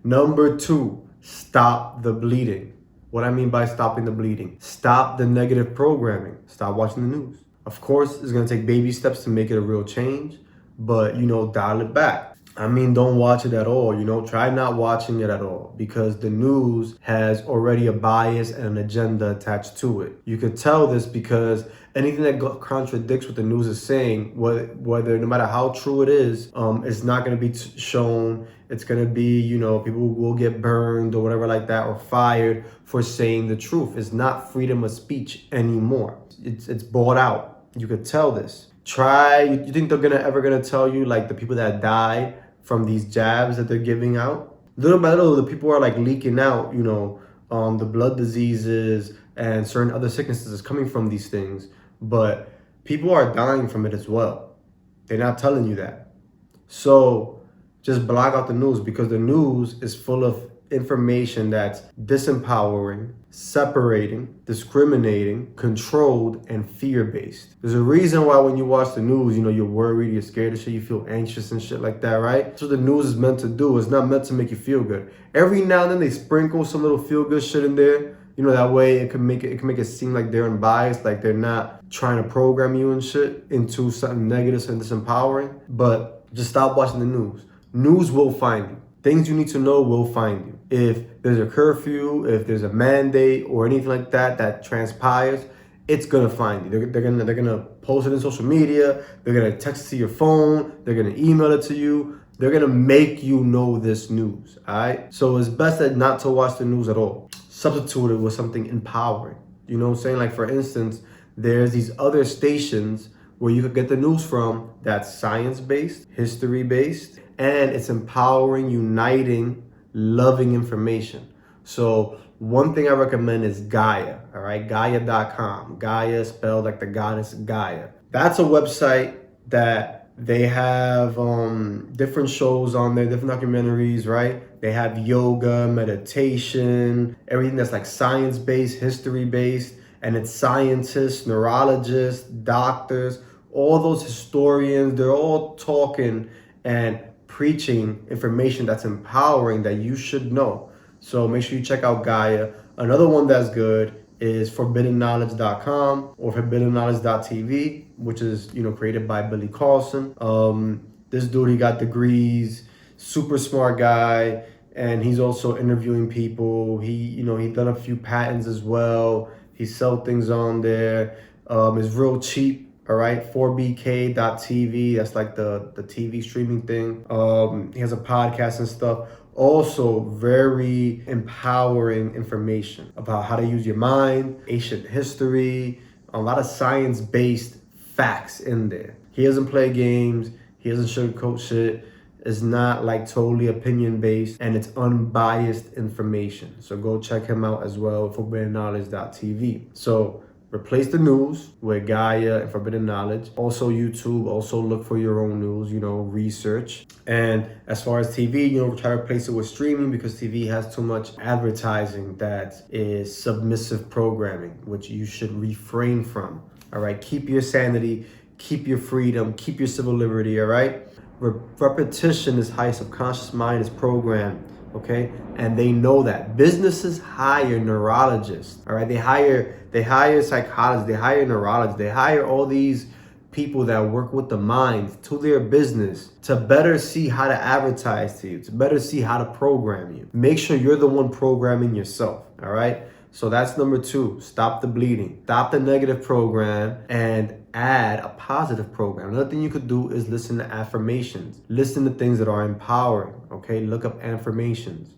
Number two, stop the bleeding. What I mean by stopping the bleeding, stop the negative programming. Stop watching the news. Of course, it's gonna take baby steps to make it a real change, but dial it back. I mean, don't watch it at all, try not watching it at all because the news has already a bias and an agenda attached to it. You could tell this because anything that contradicts what the news is saying, whether no matter how true it is not going to be shown. It's going to be, people will get burned or whatever like that or fired for saying the truth. It's not freedom of speech anymore. It's bought out. You could tell this. You think they're ever gonna tell you like the people that died from these jabs that they're giving out? Little by little, the people are like leaking out, the blood diseases and certain other sicknesses is coming from these things, but people are dying from it as well. They're not telling you that. So just block out the news because the news is full of information that's disempowering, separating, discriminating, controlled, and fear-based. There's a reason why when you watch the news, you're worried, you're scared of shit, you feel anxious and shit like that, right? That's what the news is meant to do. It's not meant to make you feel good. Every now and then they sprinkle some little feel-good shit in there. That way it can make it seem like they're unbiased, like they're not trying to program you and shit into something negative and disempowering. But just stop watching the news. News will find you. Things you need to know will find you. If there's a curfew, if there's a mandate or anything like that transpires, it's gonna find you. They're gonna post it in social media. They're gonna text it to your phone. They're gonna email it to you. They're gonna make you know this news. All right. So it's best not to watch the news at all. Substitute it with something empowering. You know what I'm saying? Like for instance, there's these other stations where you could get the news from that's science-based, history-based, and it's empowering, uniting, loving information. So one thing I recommend is Gaia, all right? Gaia.com. Gaia spelled like the goddess Gaia. That's a website that they have different shows on there, different documentaries, right? They have yoga, meditation, everything that's like science-based, history-based, and it's scientists, neurologists, doctors, all those historians, they're all talking and preaching information that's empowering that you should know. So make sure you check out Gaia. Another one that's good is forbiddenknowledge.com or forbiddenknowledge.tv, which is, created by Billy Carlson. This dude, he got degrees, super smart guy, and he's also interviewing people. He done a few patents as well. He sell things on there. It's real cheap. All right, 4bk.tv. That's like the TV streaming thing. He has a podcast and stuff. Also, very empowering information about how to use your mind, ancient history, a lot of science-based facts in there. He doesn't play games. He doesn't sugarcoat shit. It's not like totally opinion-based, and it's unbiased information. So go check him out as well, forbiddenknowledge.tv. So replace the news with Gaia and Forbidden Knowledge. Also YouTube, also look for your own news, research. And as far as TV, try to replace it with streaming because TV has too much advertising that is submissive programming, which you should refrain from. All right, keep your sanity, keep your freedom, keep your civil liberty, all right? Repetition is how your subconscious mind is programmed. Okay, and they know that. Businesses hire neurologists, all right? They hire psychologists, they hire neurologists, they hire all these people that work with the mind to their business to better see how to advertise to you, to better see how to program you. Make sure you're the one programming yourself, all right? So that's number two, stop the bleeding, stop the negative program and add a positive program. Another thing you could do is listen to affirmations. Listen to things that are empowering, okay? Look up affirmations.